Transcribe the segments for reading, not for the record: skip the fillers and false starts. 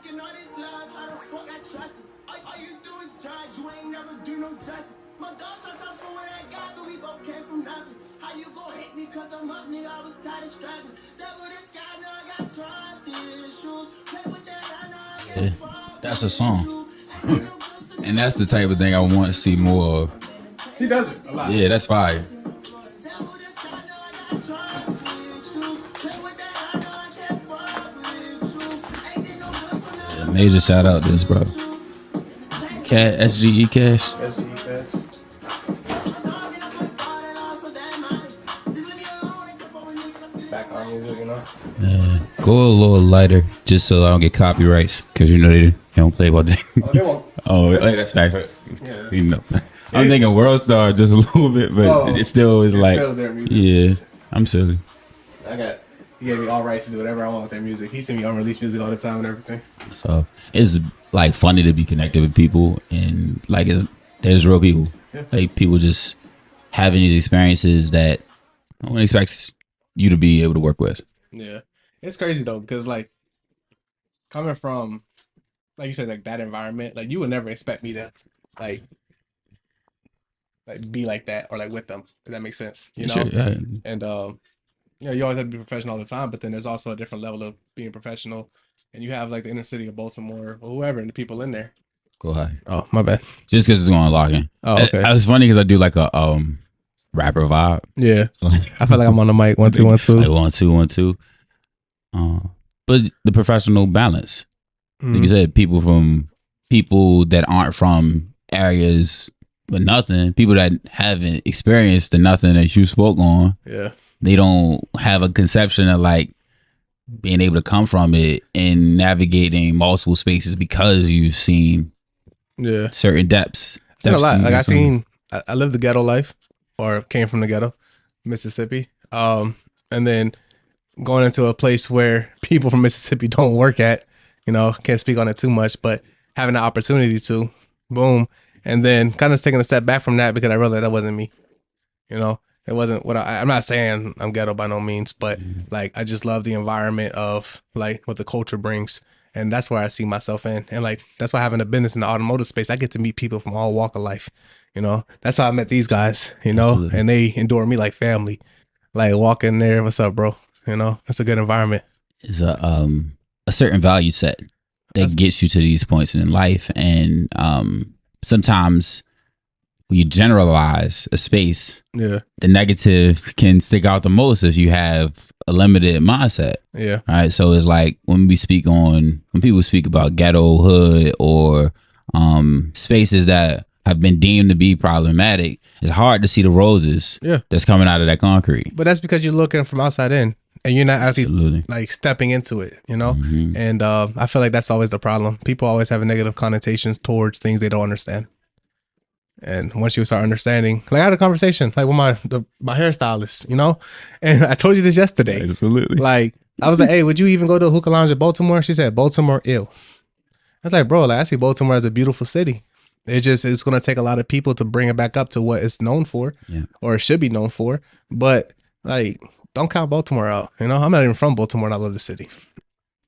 Faking all this love, how the fuck I trust it? All you do is judge, you ain't never do no justice. My dog took off from what I got, but we both came from nothing. How you gon' hate me cause I'm up, nigga? I was tired of struggling. Devil this guy, now I got trust issues. Play with that, I know I get fucked. That's a song. And that's the type of thing I want to see more of. He does it a lot. Yeah, that's fire. Yeah, major shout out to this, bro. SGE Cash. SGE Cash. Background music, you know? Yeah. Go a little lighter, just so I don't get copyrights, because you know they don't play about that. Oh, they won't. Oh, that's nice. Yeah. You know, I'm thinking World Star just a little bit, but it still is like, still their music. yeah, I'm silly. He gave me all rights to do whatever I want with their music. He sent me unreleased music all the time and everything. So it's like funny to be connected with people, and like there's real people. Yeah. Like people just having these experiences that no one expects you to be able to work with. Yeah. It's crazy though, because like coming from, like you said, like that environment, like you would never expect me to like be like that or like with them, if that makes sense. You know? Sure, yeah. And you know, you always have to be professional all the time, but then there's also a different level of being professional. And you have like the inner city of Baltimore or whoever and the people in there. Go ahead. Oh, my bad. Just because it's going to log in. Oh, okay. It's funny because I do like a rapper vibe. Yeah. I feel like I'm on the mic. 1 2 1 2. Like 1 2 1 2. But the professional balance. Like you said, people that aren't from areas with nothing, people that haven't experienced the nothing that you spoke on. Yeah. They don't have a conception of like being able to come from it and navigating multiple spaces because you've seen certain depths. I've seen a lot. Like I lived the ghetto life, or came from the ghetto, Mississippi. And then going into a place where people from Mississippi don't work at, you know, can't speak on it too much, but having the opportunity to, boom. And then kind of taking a step back from that because I realized that wasn't me, you know. It wasn't what I'm not saying I'm ghetto by no means, but like I just love the environment of like what the culture brings, and that's where I see myself in. And like that's why having a business in the automotive space, I get to meet people from all walk of life. You know, that's how I met these guys. You know, Absolutely. And they endure me like family. Like walking there, what's up, bro? You know, it's a good environment. It's a certain value set that gets you to these points in life, and sometimes when you generalize a space, the negative can stick out the most if you have a limited mindset. Yeah. Right. So it's like when people speak about ghetto, hood, or spaces that have been deemed to be problematic, it's hard to see the roses that's coming out of that concrete. But that's because you're looking from outside in and you're not actually like stepping into it, you know? And I feel like that's always the problem. People always have a negative connotations towards things they don't understand. And once you start understanding, like I had a conversation like with my hairstylist, you know, and I told you this yesterday. Absolutely. Like I was like, hey, would you even go to a hookah lounge in Baltimore? She said, Baltimore ill. I was like, bro, like I see Baltimore as a beautiful city. It's going to take a lot of people to bring it back up to what it's known for, or it should be known for. But like, don't count Baltimore out. You know, I'm not even from Baltimore and I love the city.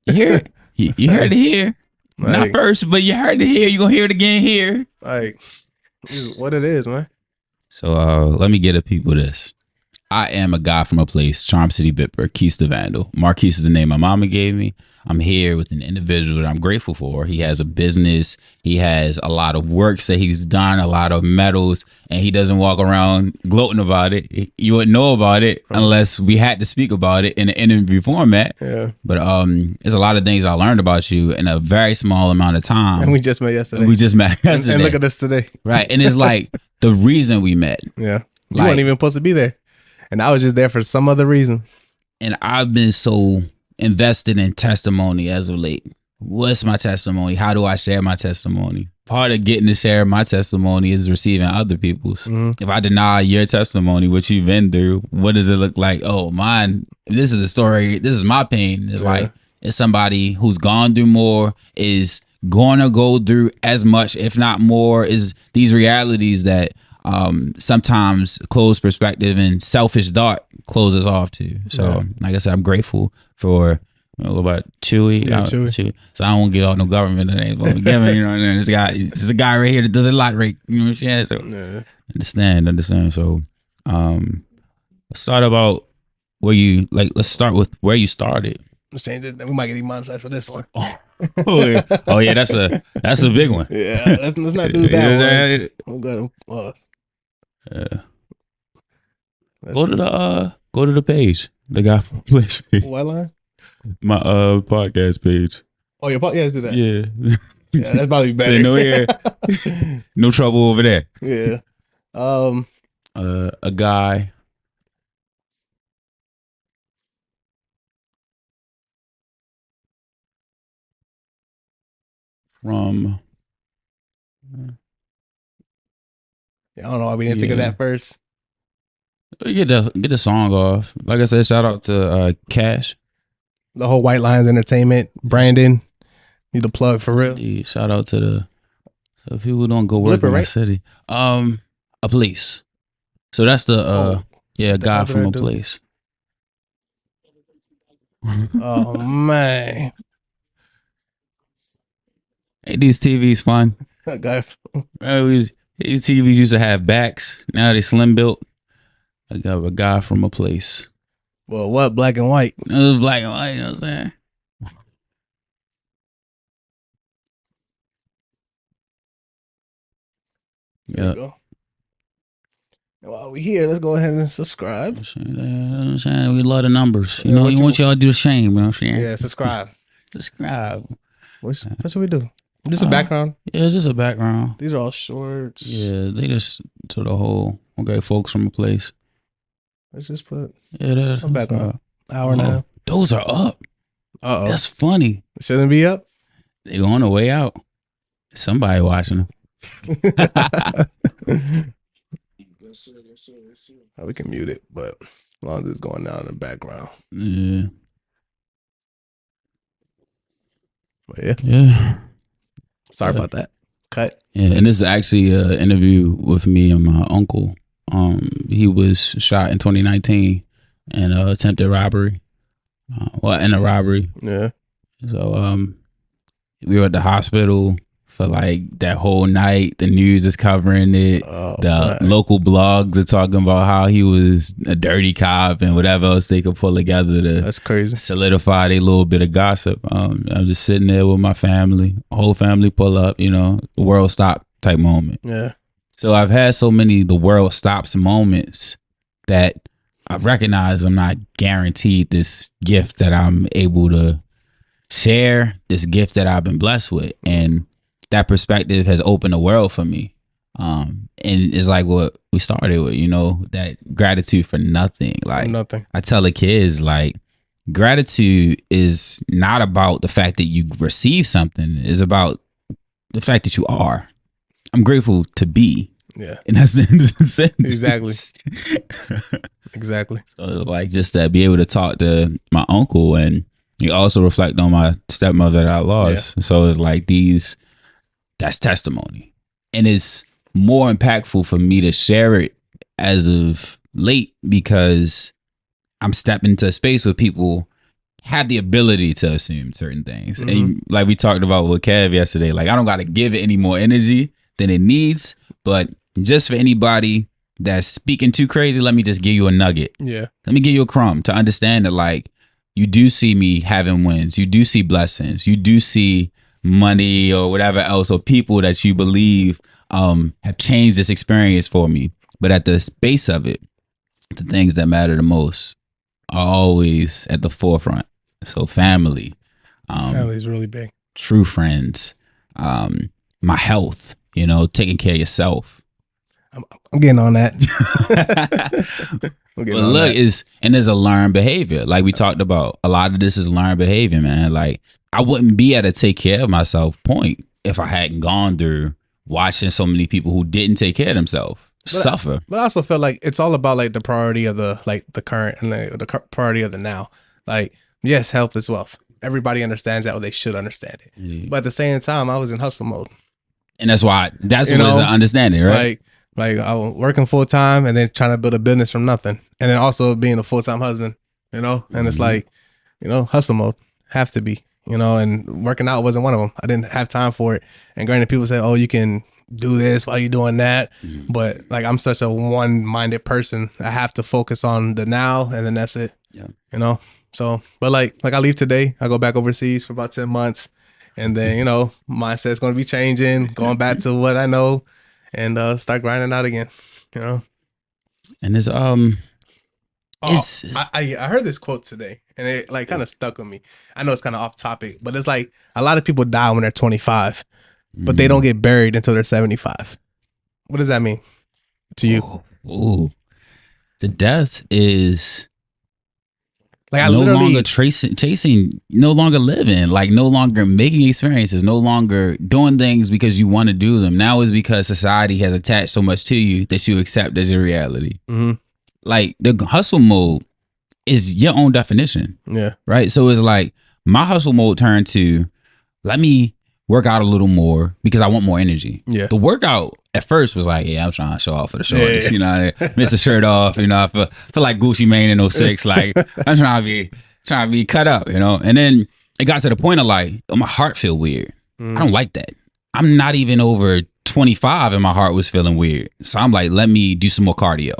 You hear it? You heard it here. Like, not first, but you heard it here. You're going to hear it again here. Like, what it is, man. So let me get at people this. I am a guy from a place, CharmCityBipper, Quis The Vndl. Marquis is the name my mama gave me. I'm here with an individual that I'm grateful for. He has a business. He has a lot of works that he's done, a lot of medals, and he doesn't walk around gloating about it. You wouldn't know about it unless we had to speak about it in an interview format. Yeah. But there's a lot of things I learned about you in a very small amount of time. And we just met yesterday. And look at us today. Right. And it's like the reason we met. Yeah. You weren't even supposed to be there. And I was just there for some other reason. And I've been so invested in testimony as of late. What's my testimony? How do I share my testimony? Part of getting to share my testimony is receiving other people's. If I deny your testimony, what you've been through, what does it look like? Oh, mine, this is a story. This is my pain. It's like, it's somebody who's gone through more, is going to go through as much, if not more, is these realities that sometimes closed perspective and selfish thought closes off to. So like I said, I'm grateful for What about Chewy? Yeah, Chewy. So I don't want to give out no government names. But giving, you know, this guy, it's a guy right here that does a lot rate. You know what I'm saying? So understand. So, let's start about where you like. Let's start with where you started. I'm saying that we might get demonetized for this one. Oh yeah, that's a big one. Yeah, let's not do that one. I'm gonna, go to the page. The guy from Place page. What line? My podcast page. Oh, your podcast? Yeah, let's do that. Yeah. Yeah, that's probably better. So no trouble over there. Yeah. A guy from I don't know why we didn't think of that first. Get the song off. Like I said, shout out to Cash. The whole White Lions Entertainment, Brandon. Need a plug for real. Yeah, shout out to the people who don't go work in my city. A police. So that's the guy from a place. Oh man. Hey, these TVs fun. That guy. These TVs used to have backs. Now they slim built. I got a guy from a place. Well, what? Black and white. It was black and white, you know what I'm saying? There you go. While we here, let's go ahead and subscribe. I'm saying we love the numbers. You know, you want y'all to do the same, you know what I'm saying? Yeah, subscribe. What should we do? Just a background? Yeah, just a background. These are all shorts. Yeah, they just to the whole, okay, folks from a place. Let's just put that's a background. Hour now. Those are up. Uh-oh. That's funny. Shouldn't be up? They on the way out. Somebody watching them. We can mute it, but as long as it's going down in the background. Yeah. But yeah. Sorry about that. Cut. Yeah, and this is actually an interview with me and my uncle. He was shot in 2019 in an attempted robbery. In a robbery. Yeah. So we were at the hospital for like that whole night. The news is covering it. Local blogs are talking about how he was a dirty cop and whatever else they could pull together to that's crazy. Solidify a little bit of gossip. I'm just sitting there with my family, whole family pull up, you know, the world stop type moment. Yeah. So I've had so many the world stops moments that I've recognized I'm not guaranteed this gift that I'm able to share, this gift that I've been blessed with. And that perspective has opened the world for me. And it's like what we started with, you know, that gratitude for nothing. Like nothing. I tell the kids, like, gratitude is not about the fact that you receive something. It's about the fact that you are. I'm grateful to be. Yeah. And that's the end of the sentence. Exactly. So like just to be able to talk to my uncle, and you also reflect on my stepmother that I lost. Yeah. So it's like that's testimony. And it's more impactful for me to share it as of late because I'm stepping into a space where people have the ability to assume certain things. Mm-hmm. And like we talked about with Kev yesterday, like I don't got to give it any more energy than it needs, but just for anybody that's speaking too crazy, let me just give you a nugget. Yeah. Let me give you a crumb to understand that like you do see me having wins. You do see blessings. You do see money or whatever else or people that you believe have changed this experience for me. But at the base of it, the things that matter the most are always at the forefront. So family. Family is really big. True friends. My health, you know, taking care of yourself. I'm getting on that. But look, there's a learned behavior. Like we talked about, a lot of this is learned behavior, man. Like I wouldn't be at a take care of myself point if I hadn't gone through watching so many people who didn't take care of themselves suffer. But I also feel like it's all about like the priority of the current and the priority of the now. Like, yes, health is wealth. Everybody understands that, or they should understand it. Yeah. But at the same time, I was in hustle mode. And that's what is an understanding, right? Like I was working full time and then trying to build a business from nothing. And then also being a full-time husband, you know? And it's like, you know, hustle mode. have to be, you know, and working out wasn't one of them. I didn't have time for it. And granted, people say, oh, you can do this while you're doing that. But like, I'm such a one-minded person. I have to focus on the now, and then that's it. Yeah. You know? So, but like I leave today, I go back overseas for about 10 months. And then, you know, mindset's going to be changing, going back to what I know, and start grinding out again, you know? And there's, I heard this quote today, and it like kind of stuck with me. I know it's kind of off topic, but it's like a lot of people die when they're 25, but they don't get buried until they're 75. What does that mean to you? Ooh. The death is Like, I no literally longer chasing, no longer living, like no longer making experiences, no longer doing things because you want to do them. Now is because society has attached so much to you that you accept as your reality. Like the hustle mode is your own definition. Yeah. Right. So it's like my hustle mode turned to, let me work out a little more because I want more energy. Yeah. The workout at first was like, yeah, I'm trying to show off for the shorties. You know, miss the shirt off. You know, I feel like Gucci Mane in 06. Like I'm trying to be cut up. You know, and then it got to the point of like, oh, my heart feel weird. I don't like that. I'm not even over 25 and my heart was feeling weird. So I'm like, let me do some more cardio.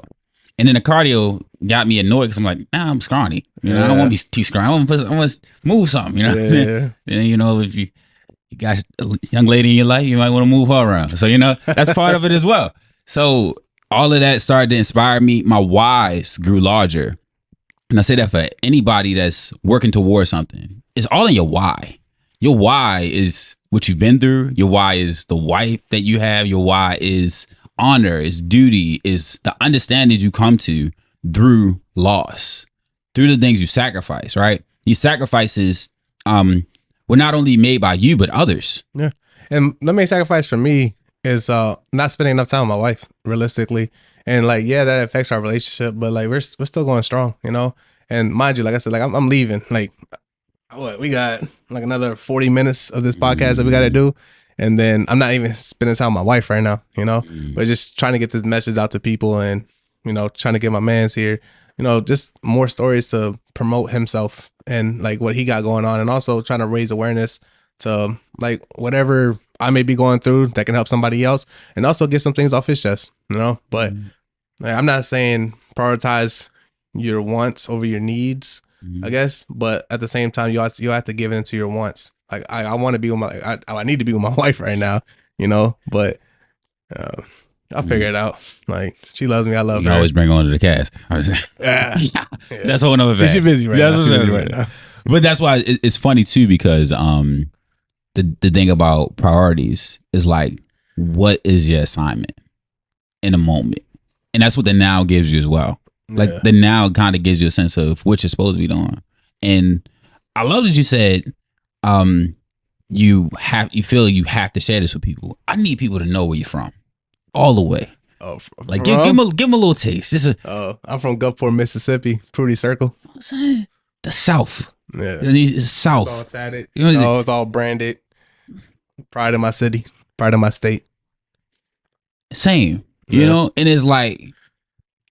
And then the cardio got me annoyed because I'm like, nah, I'm scrawny. You know, I don't want to be too scrawny. I want to move something. You know, and you know, if you got a young lady in your life, you might want to move her around. So you know, that's part of it as well. So all of that started to inspire me. My whys grew larger, and I say that for anybody that's working towards something. It's all in your why. Your why is what you've been through. Your why is the wife that you have. Your why is honor, is duty, is the understanding you come to through loss, through the things you sacrifice, right? These sacrifices were not only made by you, but others. Yeah. And the main sacrifice for me is not spending enough time with my wife, realistically. And like, yeah, that affects our relationship, but like we're still going strong, you know? And mind you, like I said, like I'm leaving. Like, what, we got like another 40 minutes of this podcast that we got to do. And then I'm not even spending time with my wife right now, you know, but just trying to get this message out to people and, you know, trying to get my mans here, you know, just more stories to promote himself and like what he got going on. And also trying to raise awareness to like whatever I may be going through that can help somebody else, and also get some things off his chest, you know, but like, I'm not saying prioritize your wants over your needs, I guess, but at the same time, you have to give in to your wants. Like I want to be with I need to be with my wife right now, you know, but I'll figure it out. Like, she loves me, I love her. You always bring her on to the cast. Yeah. That's a whole nother thing. She's busy right now. But that's why it's funny too, because the thing about priorities is like, what is your assignment in a moment? And that's what the now gives you as well. Like the now kind of gives you a sense of what you're supposed to be doing. And I love that you said you feel you have to share this with people. I need people to know where you're from, all the way. Oh, like give them a little taste. I'm from Gulfport, Mississippi, Prudy Circle. The South. Yeah, it's South. It's all tatted. It's all branded. Pride of my city, pride of my state. Same, you know, and it's like,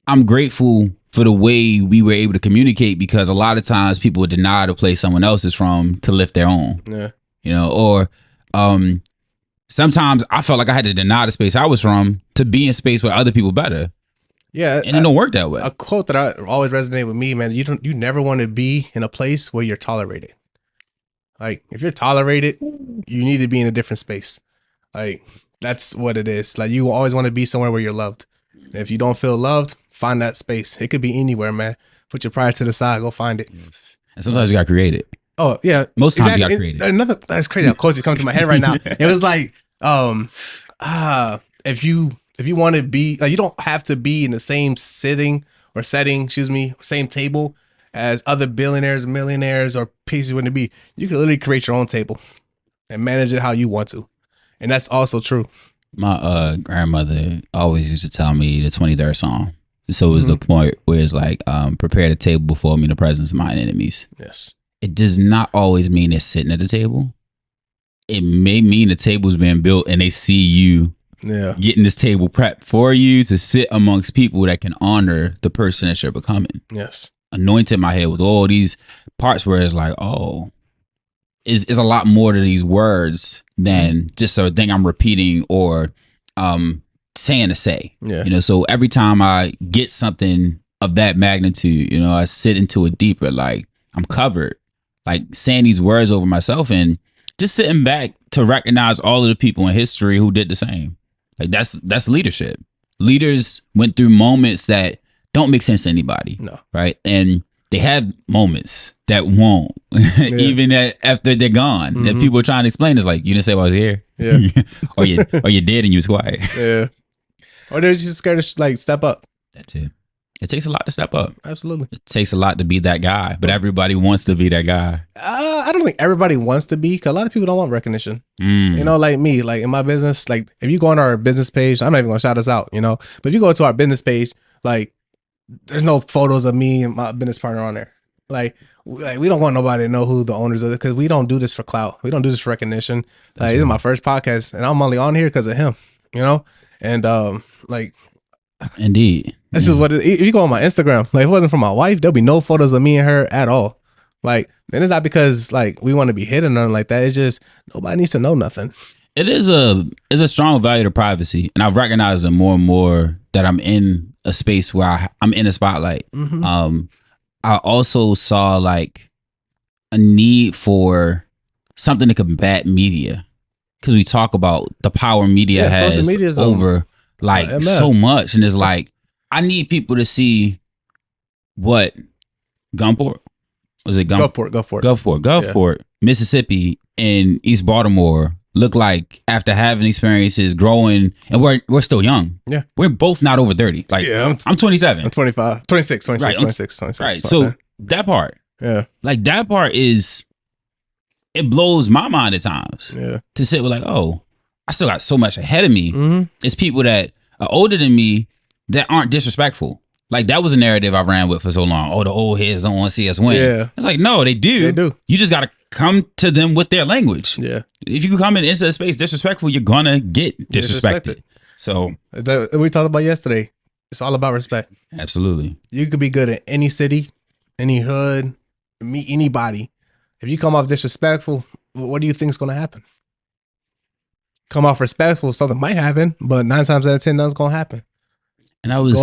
I'm grateful for the way we were able to communicate, because a lot of times people would deny the place someone else is from to lift their own. Yeah. You know, or sometimes I felt like I had to deny the space I was from to be in space with other people better. Yeah. And it don't work that way. A quote that I always resonate with me, man, you never want to be in a place where you're tolerated. Like, if you're tolerated, you need to be in a different space. Like, that's what it is. Like, you always want to be somewhere where you're loved. If you don't feel loved, find that space. It could be anywhere, man. Put your pride to the side. Go find it. Yes. And sometimes you got to create it. Oh, yeah. Most times you got to create it. Another, that's crazy. Of course, it's coming to my head right now. It was like, if you want to be, like, you don't have to be in the same setting, same table as other billionaires, millionaires, or pieces you want to be. You can literally create your own table and manage it how you want to. And that's also true. My grandmother always used to tell me the 23rd Psalm. So it was the point where it's like, prepare the table before me in the presence of my enemies. Yes. It does not always mean they're sitting at the table. It may mean the table's being built and they see you getting this table prepped for you to sit amongst people that can honor the person that you're becoming. Yes. Anointed my head with all these parts where it's like, oh, is a lot more to these words than just a thing I'm repeating or saying to say. Yeah. You know, so every time I get something of that magnitude, you know, I sit into it deeper, like I'm covered, like saying these words over myself and just sitting back to recognize all of the people in history who did the same. Like that's leadership. Leaders went through moments that don't make sense to anybody. No. Right. And they have moments that won't, even after they're gone. And people are trying to explain, it's like, you didn't say I was here. Yeah. or you did and you was quiet. Yeah. Or they're just scared to like step up. That's it. It takes a lot to step up. Absolutely. It takes a lot to be that guy, but everybody wants to be that guy. I don't think everybody wants to be, because a lot of people don't want recognition. You know, like me, like in my business, like if you go on our business page, I'm not even gonna shout us out, you know, but if you go to our business page, like there's no photos of me and my business partner on there. Like we don't want nobody to know who the owners are, because we don't do this for clout. We don't do this for recognition. Like this is my first podcast and I'm only on here because of him, you know? And like Indeed. this is what if you go on my Instagram, like if it wasn't for my wife, there'll be no photos of me and her at all. Like, and it's not because like we want to be hidden or nothing like that. It's just nobody needs to know nothing. It is a strong value to privacy, and I've recognized it more and more that I'm in a space where I'm in a spotlight. I also saw like a need for something to combat media, because we talk about the power media has social media is over like MF. so much, and it's like I need people to see what Gunport was it Gulfport, Mississippi, and East Baltimore look like after having experiences growing, and we're still young. Yeah. We're both not over 30. Like I'm 27. I'm 25, 26. Right. So that part. Yeah. Like that part it blows my mind at times. Yeah. To sit with like, oh, I still got so much ahead of me. It's people that are older than me that aren't disrespectful. Like that was a narrative I ran with for so long. Oh, the old heads don't want to see us win. Yeah. It's like, no, they do. They do. You just got to come to them with their language. Yeah. If you come into a space disrespectful, you're going to get disrespected. So we talked about yesterday. It's all about respect. Absolutely. You could be good at any city, any hood, meet anybody. If you come off disrespectful, what do you think is going to happen? Come off respectful, something might happen, but 9 times out of 10, nothing's going to happen. And I was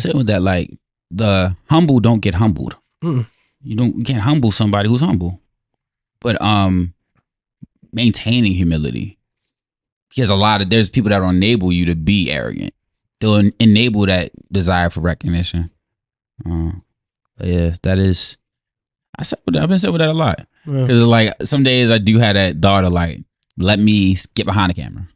sitting with that, like the humble don't get humbled. Mm. You can't humble somebody who's humble. But maintaining humility. Because there's people that will enable you to be arrogant. They'll enable that desire for recognition. But yeah, that is. I've been sitting with that a lot. Because like some days I do have that thought of like, let me get behind the camera,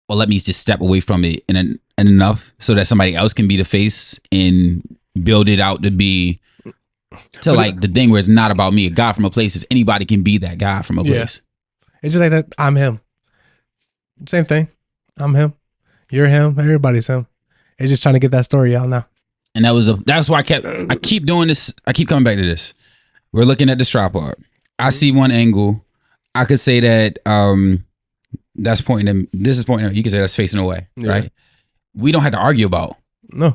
or let me just step away from it and enough so that somebody else can be the face and build it out to be like the thing where it's not about me. A guy from a place is anybody can be that guy from a place. It's just like that. I'm him. Same thing. I'm him. You're him. Everybody's him. It's just trying to get that story out now. And that's why I keep doing this. I keep coming back to this. We're looking at the strap art. I see one angle. I could say that that's pointing. This is pointing. You can say that's facing away, right? We don't have to argue about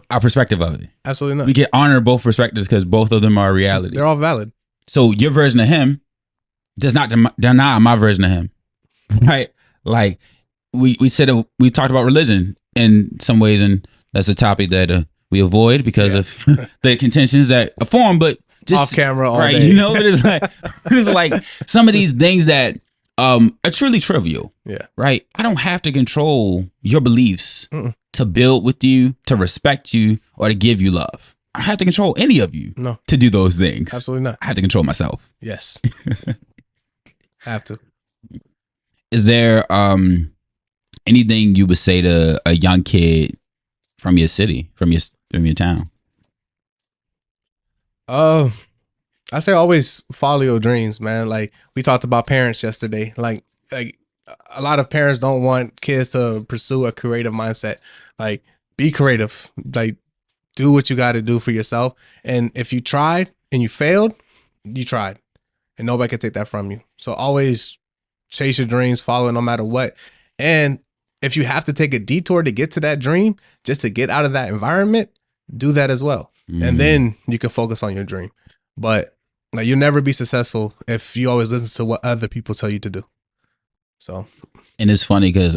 our perspective of it. Absolutely not. We can honor both perspectives because both of them are reality. They're all valid. So your version of him does not deny my version of him, right? Like we talked about religion in some ways, and that's a topic that we avoid because of the contentions that are formed, but just off camera all right, day. you know, it's like some of these things that are truly trivial. Yeah. Right. I don't have to control your beliefs to build with you, to respect you, or to give you love. I don't have to control any of you to do those things. Absolutely not. I have to control myself. Yes. Have to. Is there anything you would say to a young kid from your city, from your town? I say always follow your dreams, man. Like we talked about parents yesterday. Like a lot of parents don't want kids to pursue a creative mindset. Like be creative. Like do what you got to do for yourself. And if you tried and you failed, you tried, and nobody can take that from you. So always chase your dreams, follow it no matter what. And if you have to take a detour to get to that dream, just to get out of that environment, do that as well. And then you can focus on your dream. But Like you'll never be successful if you always listen to what other people tell you to do. So, and it's funny because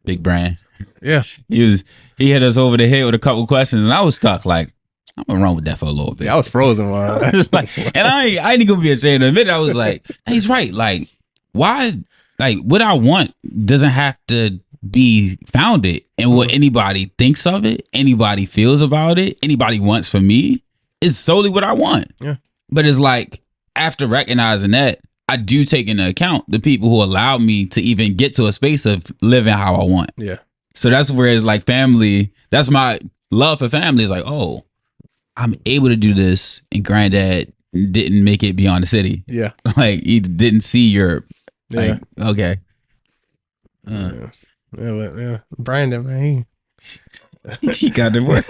Big Brand, yeah, he hit us over the head with a couple questions, and I was stuck. Like, I'm gonna run with that for a little bit. I was frozen. Like, and I ain't gonna be ashamed to admit it. I was like, he's right. Like, why? Like, what I want doesn't have to be founded in what anybody thinks of it, anybody feels about it, anybody wants from me. It's solely what I want. Yeah. But it's like, after recognizing that, I do take into account the people who allowed me to even get to a space of living how I want. Yeah. So that's where it's like family. That's my love for family. Is like, oh, I'm able to do this, and granddad didn't make it beyond the city. Yeah. Like, he didn't see Europe. Yeah. Like, okay. Yeah. Brandon, man. He got the work.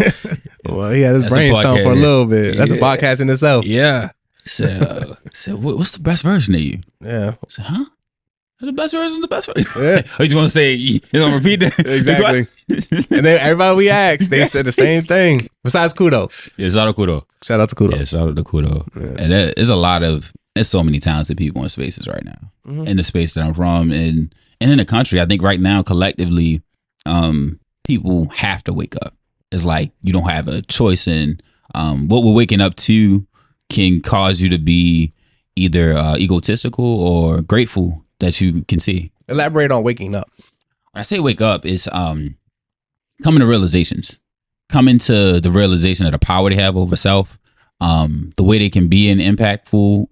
Well, he had his brain stoned for a little bit. That's a podcast in itself. Yeah. So what's the best version of you? Yeah. I said, huh? The best version, the best version. Yeah. Are you going to say, you gonna repeat that? Exactly. And then everybody we asked, they said the same thing. Besides Kudo. Yeah, shout out to Kudo. Shout out to Kudo. Yeah, shout out to Kudo. Yeah. And there's so many talented people in spaces right now. In the space that I'm from and in the country. I think right now, collectively, people have to wake up. It's like you don't have a choice in what we're waking up to can cause you to be either egotistical or grateful that you can see. Elaborate on waking up. When I say wake up, it's coming to realizations. Coming to the realization of the power they have over self, the way they can be an impactful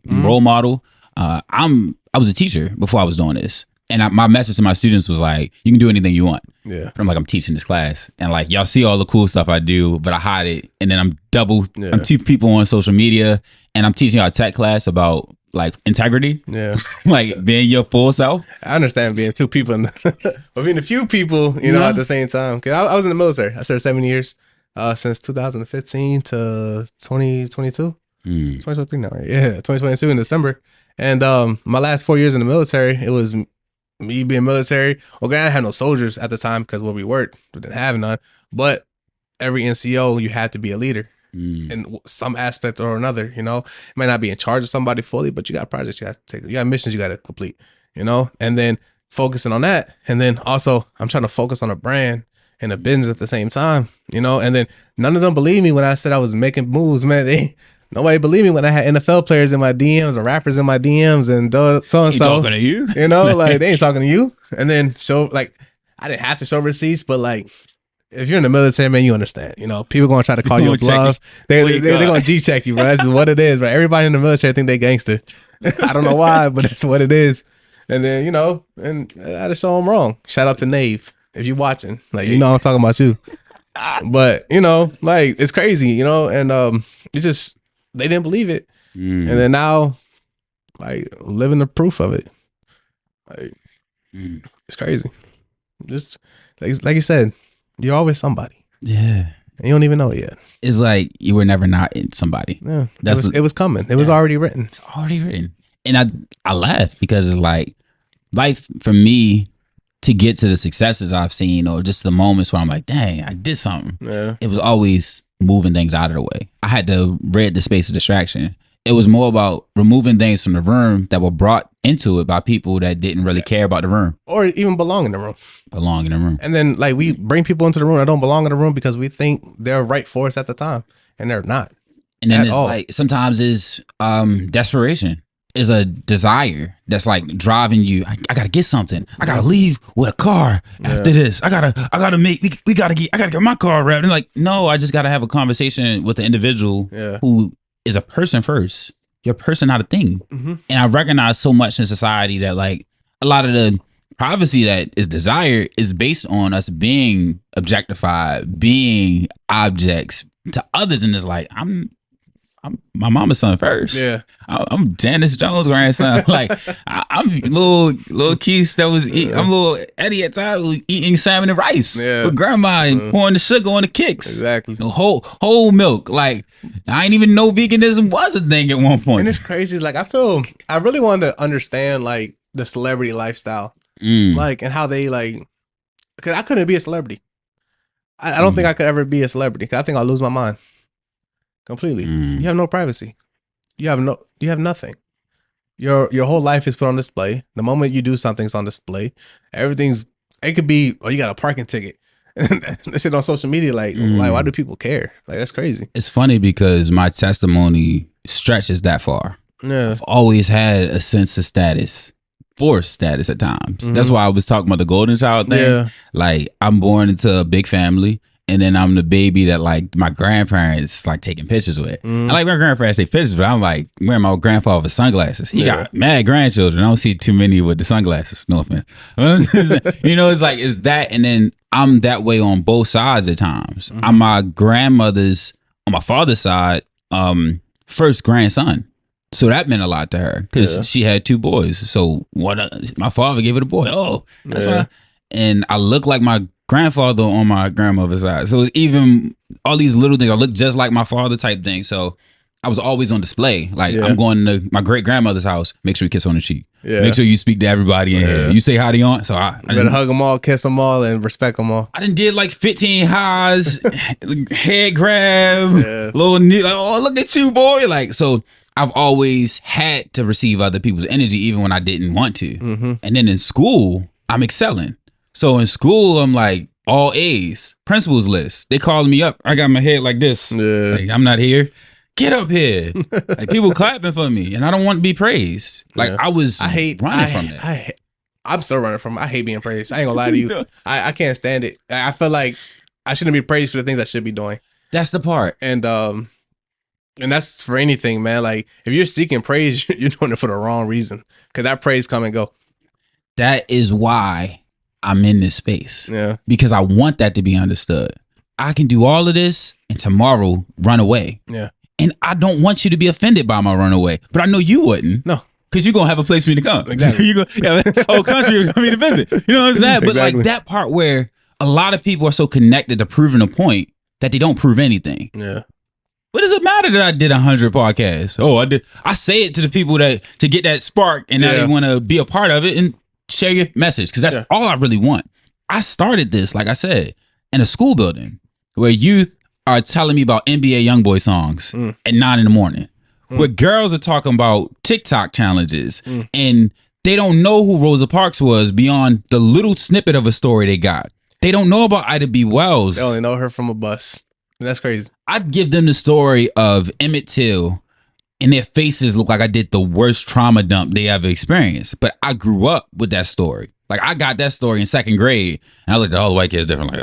role model. I was a teacher before I was doing this. And my message to my students was like, you can do anything you want. Yeah. But I'm like, I'm teaching this class. And like, y'all see all the cool stuff I do, but I hide it. And then I'm two people on social media, and I'm teaching y'all a tech class about like integrity. Yeah. Like being your full self. I understand being two people, but being a few people, you know, at the same time. Cause I was in the military. I served 7 years, since 2015 to 2022. 2023 now, right? Yeah. 2022 in December. And, my last 4 years in the military, it was me being military. Well, I had no soldiers at the time because where we worked, we didn't have none. But every NCO, you had to be a leader in some aspect or another. You know, you might not be in charge of somebody fully, but you got projects you got to take. You got missions you got to complete. You know, and then focusing on that, and then also I'm trying to focus on a brand and a business at the same time. You know, and then none of them believed me when I said I was making moves, man. Nobody believed me when I had NFL players in my DMs or rappers in my DMs and so and so. Talking to you? You know, like they ain't talking to you. And then I didn't have to show receipts, but like if you're in the military, man, you understand. You know, people gonna try to call you a bluff. They're gonna G-check you, bro. That's just what it is, bro. Everybody in the military think they gangster. I don't know why, but that's what it is. And then, you know, and I had to show them wrong. Shout out to Nave. If you're watching, like, you know, I'm talking about you. But, you know, like, it's crazy, you know, and it's just, they didn't believe it. And then now, like, living the proof of it. Like, it's crazy. Just, like you said, you're always somebody. Yeah. And you don't even know it yet. It's like you were never not in somebody. Yeah. It was coming. It was already written. It's already written. And I laugh because it's like life for me to get to the successes I've seen or just the moments where I'm like, dang, I did something. Yeah. It was always moving things out of the way. I had to rid the space of distraction. It was more about removing things from the room that were brought into it by people that didn't really care about the room. Or even belong in the room. Belong in the room. And then like we bring people into the room that don't belong in the room because we think they're right for us at the time. And they're not. And then it's like sometimes it's desperation. Is a desire that's like driving you. I gotta get something. I gotta leave with a car after this. I gotta make. I gotta get my car wrapped. And like, no, I just gotta have a conversation with the individual who is a person first. You're a person, not a thing. And I recognize so much in society that like a lot of the privacy that is desired is based on us being objectified, being objects to others, and it's like I'm my mama's son first. Yeah, I'm Janice Jones' grandson. Like I'm little Quis that was eating. I'm little Eddie at time who was eating salmon and rice with grandma and pouring the sugar on the kicks. Exactly. You know, whole milk. Like I didn't even know veganism was a thing at one point. And it's crazy. Like I really wanted to understand like the celebrity lifestyle, like and how they like. Because I couldn't be a celebrity. I don't think I could ever be a celebrity. Because I think I'll lose my mind. Completely. You have no privacy. you have nothing. Your whole life is put on display. The moment you do something's on display. It could be, oh, you got a parking ticket. That shit on social media, like why do people care? Like, that's crazy. It's funny because my testimony stretches that far. Yeah. I've always had a sense of status, forced status at times. That's why I was talking about the golden child thing. Yeah. Like, I'm born into a big family, and then I'm the baby that like my grandparents like taking pictures with. I like my grandparents take pictures, but I'm like wearing my grandfather's sunglasses. He got mad grandchildren. I don't see too many with the sunglasses. No offense. It's like, it's that, and then I'm that way on both sides at times. I'm my grandmother's, on my father's side, first grandson. So that meant a lot to her because she had 2 boys. So my father gave it a boy. Oh, that's why. And I look like my grandfather on my grandmother's side. So even all these little things, I look just like my father type thing. So I was always on display. Like, I'm going to my great grandmother's house. Make sure you kiss on the cheek. Make sure you speak to everybody in here. You say hi to your aunt. So I better hug them all, kiss them all, and respect them all. I done did like 15 highs, head grab, little knee. Like, oh, look at you, boy. Like, so I've always had to receive other people's energy, even when I didn't want to. And then in school, I'm excelling. So in school, I'm like all A's, principal's list. They calling me up. I got my head like this. Like, I'm not here. Get up here. Like, people clapping for me, and I don't want to be praised. Like, I hate running from that. I'm still running from it. I hate being praised. I ain't gonna lie to you. I can't stand it. I feel like I shouldn't be praised for the things I should be doing. That's the part. And that's for anything, man. Like, if you're seeking praise, you're doing it for the wrong reason. Because that praise come and go. That is why I'm in this space. Yeah. Because I want that to be understood. I can do all of this and tomorrow run away. Yeah. And I don't want you to be offended by my runaway. But I know you wouldn't. No. Because you're going to have a place for me to come. Exactly. You're going to have a whole country for me to visit. You know what I'm saying? But like that part where a lot of people are so connected to proving a point that they don't prove anything. Yeah. What does it matter that I did 100 podcasts? Oh, I did. I say it to the people that to get that spark, and now they want to be a part of it and share your message, because that's all I really want. I started this, like I said, in a school building where youth are telling me about NBA YoungBoy songs at 9 in the morning, where girls are talking about TikTok challenges, and they don't know who Rosa Parks was beyond the little snippet of a story they got. They don't know about Ida B. Wells. They only know her from a bus. That's crazy. I'd give them the story of Emmett Till, and their faces look like I did the worst trauma dump they ever experienced. But I grew up with that story. Like, I got that story in 2nd grade, and I looked at all the white kids different. Like,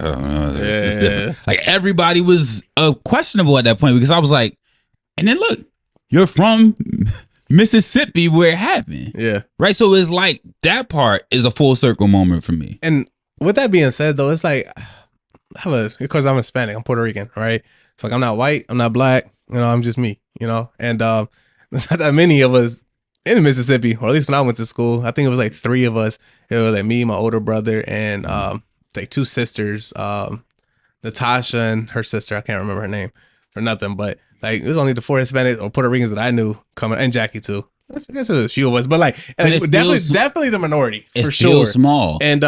it's different. Like, everybody was questionable at that point, because I was like, and then look, you're from Mississippi where it happened. Yeah. Right? So it's like that part is a full circle moment for me. And with that being said, though, it's like, because I'm Hispanic, I'm Puerto Rican, right? It's like, I'm not white, I'm not black, I'm just me, and there's not that many of us in Mississippi, or at least when I went to school. I think it was like 3 of us. It was like me, my older brother, and like 2 sisters, Natasha and her sister. I can't remember her name for nothing, but like, it was only the 4 Hispanic or Puerto Ricans that I knew coming, and Jackie too. I guess it was a few of us, but definitely the minority, for sure. It feels small. And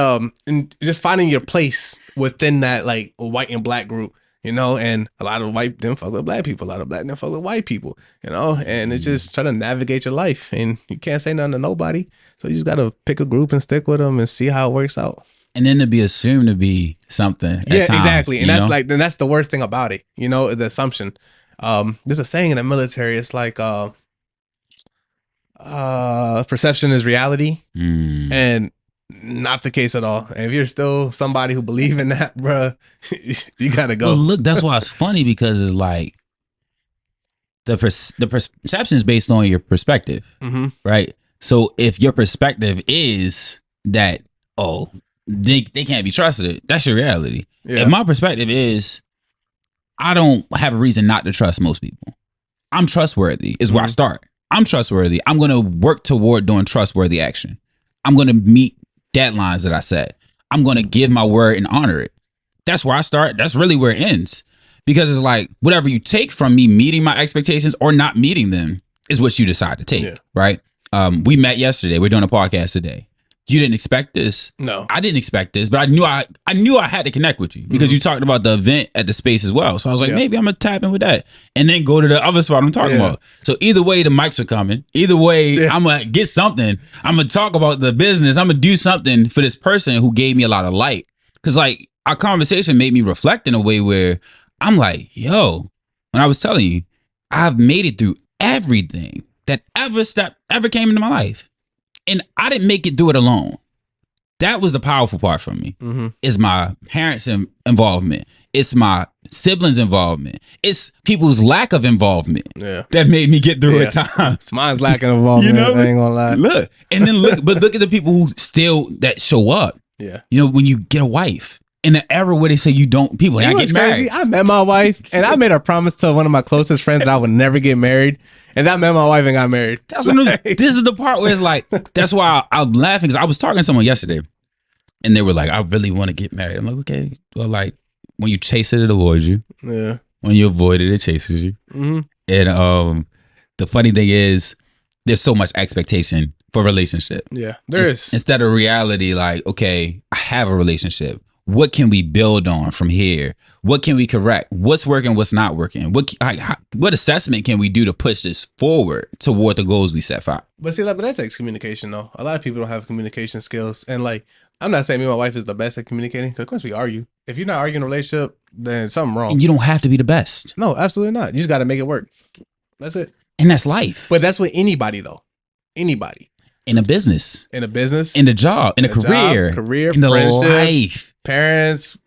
just finding your place within that, like, white and black group, and a lot of white didn't fuck with black people, a lot of black didn't fuck with white people, and it's just trying to navigate your life, and you can't say nothing to nobody, so you just got to pick a group and stick with them and see how it works out. And then to be assumed to be something. Yeah, times, exactly. And that's the worst thing about it, the assumption. There's a saying in the military, it's like, perception is reality, and not the case at all. And if you're still somebody who believe in that, bruh, you gotta go. Well, look, that's why it's funny, because it's like the perception is based on your perspective, right? So if your perspective is that, oh, they can't be trusted, that's your reality. If my perspective is, I don't have a reason not to trust most people, I'm trustworthy, is where I start. I'm trustworthy. I'm going to work toward doing trustworthy action. I'm going to meet deadlines that I set. I'm going to give my word and honor it. That's where I start. That's really where it ends. Because it's like, whatever you take from me meeting my expectations or not meeting them is what you decide to take, right? We met yesterday. We're doing a podcast today. you didn't expect this. No. I didn't expect this, but I knew I had to connect with you because you talked about the event at the space as well. So I was like, maybe I'm gonna tap in with that and then go to the other spot I'm talking about. So either way, the mics are coming. Either way, I'm gonna get something. I'm gonna talk about the business. I'm gonna do something for this person who gave me a lot of light. Cause like our conversation made me reflect in a way where I'm like, yo, when I was telling you, I've made it through everything that ever came into my life. And I didn't make it through it alone. That was the powerful part for me. Is my parents' involvement. It's my siblings' involvement. It's people's lack of involvement that made me get through at times. Mine's lacking involvement. I ain't gonna lie. Look, and then look at the people who still that show up. Yeah. You know, when you get a wife. In the era where they say you don't, people not get married. Crazy? I met my wife and I made a promise to one of my closest friends that I would never get married. And I met my wife and got married. This is the part where it's like, that's why I'm laughing because I was talking to someone yesterday and they were like, I really want to get married. I'm like, okay, well, like when you chase it avoids you. Yeah. When you avoid it chases you. And the funny thing is, there's so much expectation for a relationship. Yeah, there is. Instead of reality, like, okay, I have a relationship. What can we build on from here? What can we correct? What's working? What's not working? What assessment can we do to push this forward toward the goals we set for? But see, like, but that takes communication, though. A lot of people don't have communication skills, and like, I'm not saying me and my wife is the best at communicating. Because of course we argue. If you're not arguing in a relationship, then something wrong. And you don't have to be the best. No, absolutely not. You just got to make it work. That's it. And that's life. But that's with anybody, though. Anybody. In a business. In a business. In a job. In a career. In the life. Parents,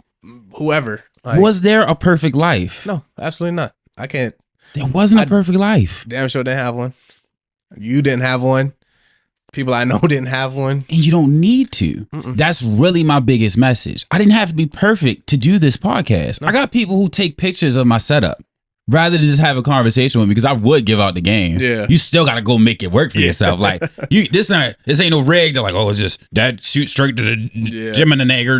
whoever. Like, was there a perfect life? No, absolutely not. I can't. There wasn't a perfect life. Damn sure didn't have one. You didn't have one. People I know didn't have one. And you don't need to. That's really my biggest message. I didn't have to be perfect to do this podcast. I got people who take pictures of my setup rather than just have a conversation with me because I would give out the game. Yeah. You still got to go make it work for yourself. Like, this ain't no rig. They're like, oh, it's just that shoot straight to the gym and the nagger.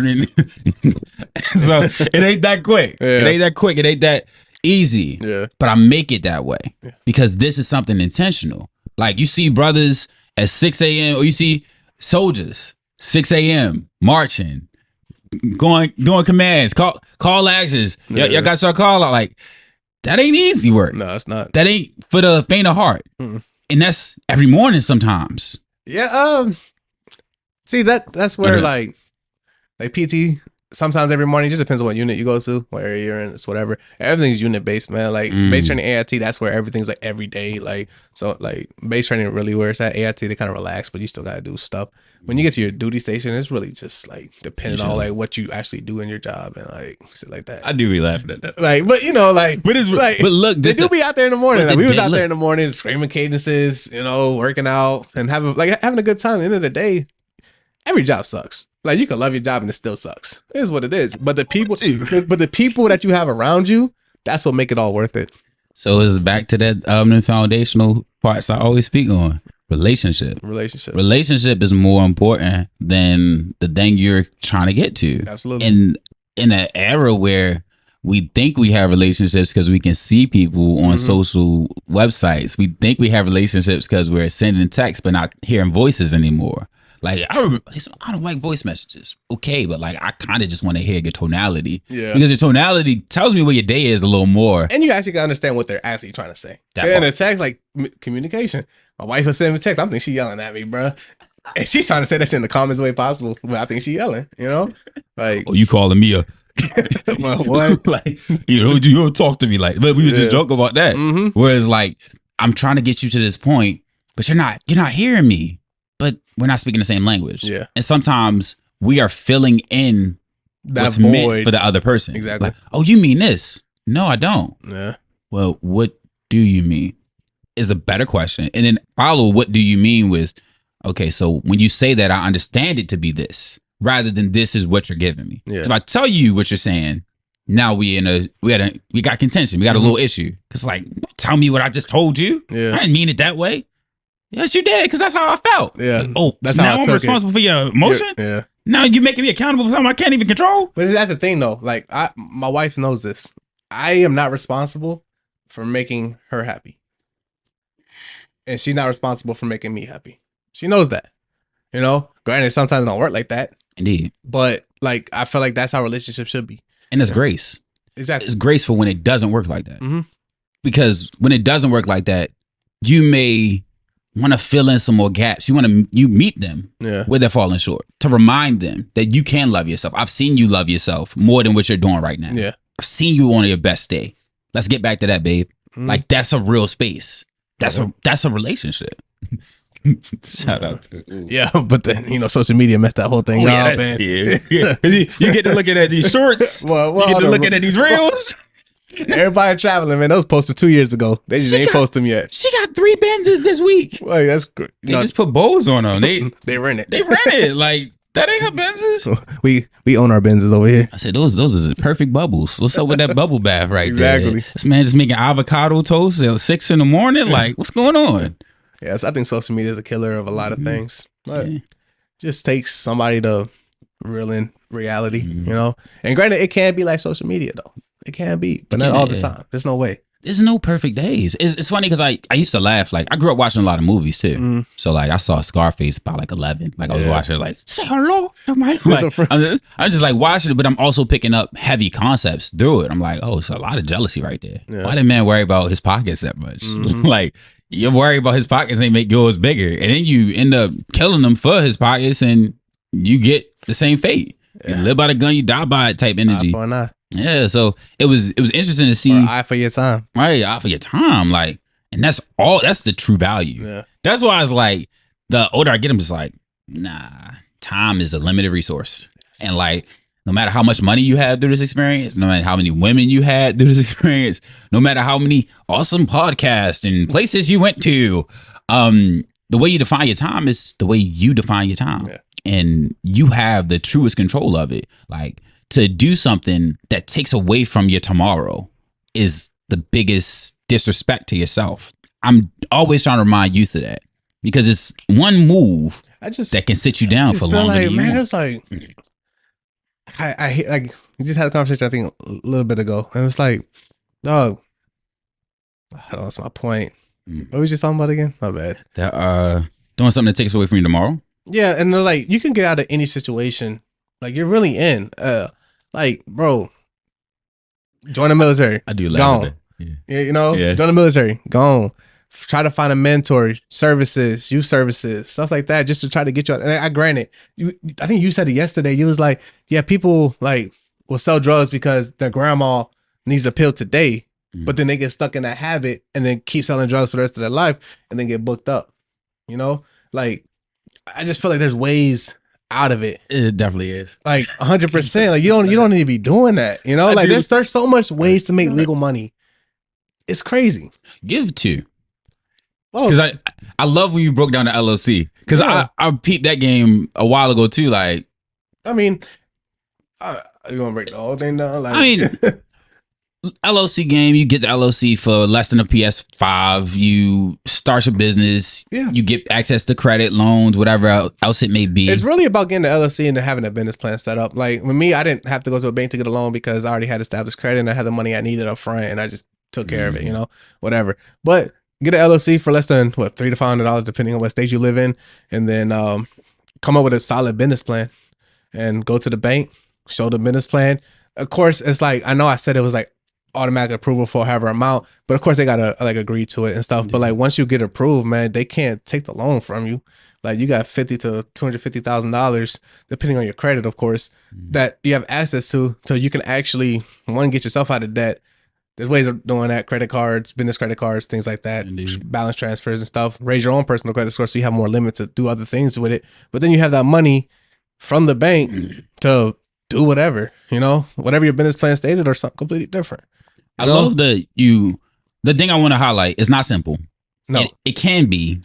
So it ain't that quick. It ain't that quick. It ain't that easy. Yeah. But I make it that way because this is something intentional. Like, you see brothers at 6 a.m. or you see soldiers 6 a.m. marching, doing commands, call actions. Y'all got your call out. Like, that ain't easy work. No, it's not. That ain't for the faint of heart. And that's every morning sometimes. Yeah. See, that's where like PT sometimes every morning, it just depends on what unit you go to, what area you're in, it's whatever. Everything's unit based, man. Like base training, AIT, that's where everything's like every day. Like, so like base training really where it's at. AIT, they kind of relax, but you still gotta do stuff. When you get to your duty station, it's really just like depending on like what you actually do in your job and like shit like that. I do be laughing at that. Like, but you know, like, but look, they do be out there in the morning. Like, we was out there in the morning screaming cadences, you know, working out and having a good time. At the end of the day, every job sucks. Like, you can love your job and it still sucks. It is what it is. But the people that you have around you, that's what make it all worth it. So it's back to that the foundational parts I always speak on. Relationship is more important than the thing you're trying to get to. Absolutely. And in an era where we think we have relationships because we can see people on social websites. We think we have relationships because we're sending texts but not hearing voices anymore. Like, I don't like voice messages. Okay, but like, I kind of just want to hear your tonality. Yeah. Because your tonality tells me what your day is a little more. And you actually can understand what they're actually trying to say. And a text, like communication. My wife will send me a text. I think she's yelling at me, bro. And she's trying to say that shit in the calmest way possible. But I think she's yelling, you know? Like, oh, you calling me a... well, what? Like, you don't talk to me like... But we were just joking about that. Whereas like, I'm trying to get you to this point, but you're not hearing me. But we're not speaking the same language. Yeah. And sometimes we are filling in that what's void meant for the other person. Exactly. Like, oh, you mean this? No, I don't. Yeah. Well, what do you mean? Is a better question. And then follow what do you mean with, okay, so when you say that, I understand it to be this, rather than this is what you're giving me. Yeah. So if I tell you what you're saying, now we got contention. We got a little issue. Cause like, tell me what I just told you. Yeah. I didn't mean it that way. Yes, you did, because that's how I felt. Yeah. Like, oh, that's so how now I I'm took responsible for your emotion? Yeah. Now you're making me accountable for something I can't even control? But that's the thing, though. Like, my wife knows this. I am not responsible for making her happy. And she's not responsible for making me happy. She knows that. You know, granted, sometimes it don't work like that. Indeed. But like, I feel like that's how relationships should be. And it's grace. Exactly. It's graceful when it doesn't work like that. Mm-hmm. Because when it doesn't work like that, you may want to fill in some more gaps. You meet them where they're falling short to remind them that you can love yourself. I've seen you love yourself more than what you're doing right now. Yeah. I've seen you on your best day. Let's get back to that, babe. Like, that's a real space. That's a relationship. Shout out to but then, you know, social media messed that whole thing up, man. Yeah. 'Cause you get to looking at these shorts. well, you get to looking at these reels. Everybody traveling, man. Those posted 2 years ago. They just ain't post them yet. She got 3 Benzes this week. Well, that's great. They just put bows on them. They rent it. They rent it. Like, that ain't her Benzes. We own our Benzes over here. I said, those are perfect bubbles. What's up with that bubble bath right there? Exactly. This man just making avocado toast at 6 in the morning. Like, what's going on? Yes, I think social media is a killer of a lot of things. But just takes somebody to reel in reality, you know? And granted, it can be like social media, though. It can be, but not all the time. There's no way. There's no perfect days. It's funny because I used to laugh. Like, I grew up watching a lot of movies too. So like, I saw Scarface about like 11. Like, I was watching like, say hello to my like, I'm just like watching it, but I'm also picking up heavy concepts through it. I'm like, oh, it's a lot of jealousy right there. Why did man worry about his pockets that much? Like, you're worried about his pockets ain't make yours bigger, and then you end up killing him for his pockets, and you get the same fate. You live by the gun, you die by it type energy. Eye for an eye. Yeah, so it was interesting to see. Or eye for your time. Right, eye for your time. Like, and that's the true value. Yeah. That's why it's like, the older I get, I'm just like, nah, time is a limited resource. And like, no matter how much money you have through this experience, no matter how many women you had through this experience, no matter how many awesome podcasts and places you went to, the way you define your time is the way you define your time. Yeah. And you have the truest control of it. Like, to do something that takes away from your tomorrow is the biggest disrespect to yourself. I'm always trying to remind youth of that, because it's one move that can sit you down for longer than you man, want. it's like, I like, we just had a conversation, I think, a little bit ago, and it's like, dog, I lost my point. What was you talking about again? My bad. That doing something that takes away from you tomorrow. Yeah, and they're like, you can get out of any situation. Like, you're really in. Like, bro, join the military. I do laugh at that. Yeah, you know, join the military. Gone. Try to find a mentor, services, youth services, stuff like that, just to try to get you out. And I granted, I think you said it yesterday. You was like, yeah, people like will sell drugs because their grandma needs a pill today, but then they get stuck in that habit and then keep selling drugs for the rest of their life and then get booked up. You know, like, I just feel like there's ways out of it. It definitely is. Like 100%. Like, you don't need to be doing that. You know, like there's so much ways to make legal money. It's crazy. Give to. Because I love when you broke down the LLC. Because I peeped that game a while ago too. Like, I mean, you gonna break the whole thing down? Like, I mean, LLC game, you get the LLC for less than a PS5. You start your business. Yeah. You get access to credit, loans, whatever else it may be. It's really about getting the LLC and then having a business plan set up. Like, with me, I didn't have to go to a bank to get a loan because I already had established credit and I had the money I needed up front, and I just took care of it, you know, whatever. But get an LLC for less than $300 to $500, depending on what state you live in, and then come up with a solid business plan and go to the bank, show the business plan. Of course, it's like, I know I said it was like automatic approval for however amount, but of course they gotta like agree to it and stuff. But like, once you get approved, man, they can't take the loan from you. Like, you got $50,000 to $250,000, depending on your credit, of course, that you have access to, so you can actually, one, get yourself out of debt. There's ways of doing that: credit cards, business credit cards, things like that, balance transfers and stuff. Raise your own personal credit score so you have more limit to do other things with it. But then you have that money from the bank to do whatever, you know, whatever your business plan stated, or something completely different. I love the thing I want to highlight is not simple. No, it can be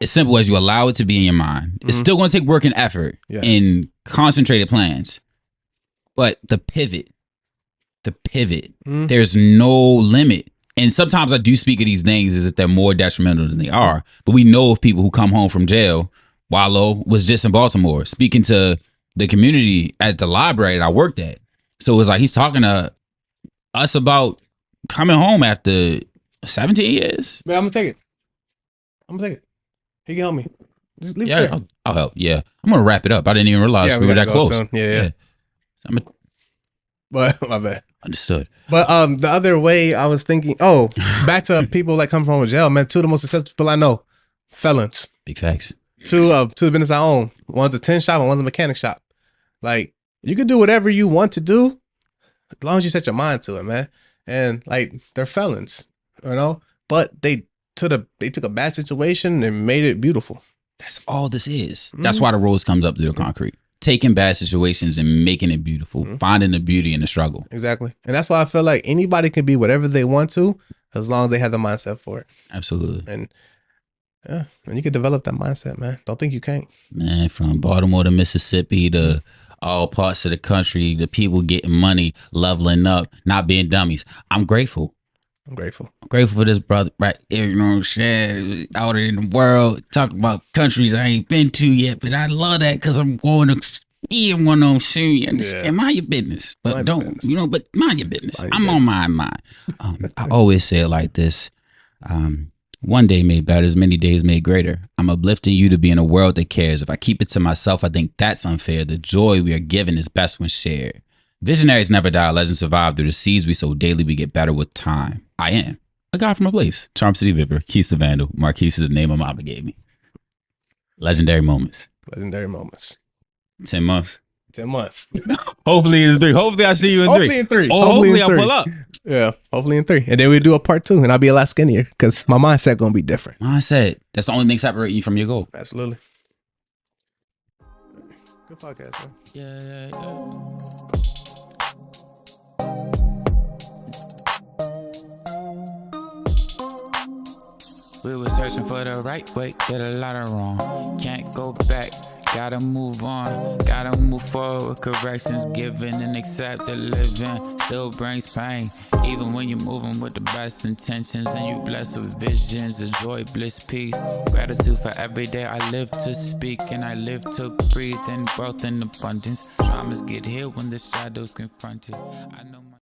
as simple as you allow it to be in your mind. It's still going to take work and effort and concentrated plans. But the pivot, there's no limit. And sometimes I do speak of these things as if they're more detrimental than they are. But we know of people who come home from jail. Wallow was just in Baltimore speaking to the community at the library that I worked at. So it was like, he's talking to us about coming home after 17 years. Man, I'm gonna take it. He can help me. Just leave it Yeah, there. I'll help. Yeah, I'm gonna wrap it up. I didn't even realize we were gotta that go close. soon. Yeah. But my bad. Understood. But the other way I was thinking, back to people that come from jail, man. 2 of the most successful people I know, felons. Big facts. 2 business I own. One's a 10 shop and one's a mechanic shop. Like, you can do whatever you want to do as long as you set your mind to it, man. And like, they're felons, you know, but they took a bad situation and made it beautiful. That's all this is. That's why the rose comes up through the concrete. Taking bad situations and making it beautiful, finding the beauty in the struggle. Exactly. And that's why I feel like anybody can be whatever they want to, as long as they have the mindset for it. Absolutely. And yeah, and you can develop that mindset, man. Don't think you can't. Man, from Baltimore to Mississippi to all parts of the country, the people getting money, leveling up, not being dummies. I'm grateful. I'm grateful. I'm grateful for this brother right here, you know what I'm saying? Out in the world, talk about countries I ain't been to yet, but I love that because I'm going to be in one of them soon. You understand? Yeah. Mind your business. But Mind don't, your business. you know, but mind your business. Mind your I'm on business. mine. I always say it like this. One day made better is many days made greater. I'm uplifting you to be in a world that cares. If I keep it to myself, I think that's unfair. The joy we are given is best when shared. Visionaries never die. Legends survive through the seeds we sow daily. We get better with time. I am a guy from a place. CharmCityBipper, Quis The Vndl. Marquis is the name my mama gave me. Legendary moments. Legendary moments. 10 months. 10 months. Hopefully in 3. Hopefully I see you in 3. Hopefully in 3. Or hopefully I'll pull up. Yeah, hopefully in 3. And then we do a part 2 and I'll be a lot skinnier because my mindset going to be different. Mindset. That's the only thing separating you from your goal. Absolutely. Good podcast, man. Yeah. We were searching for the right way, did a lot of wrong. Can't go back, gotta move on. Gotta move forward with corrections given and accept the living. Still brings pain, even when you're moving with the best intentions. And you blessed with visions of joy, bliss, peace. Gratitude for every day I live to speak and I live to breathe in growth and abundance. Traumas get healed when the shadows confront it. I know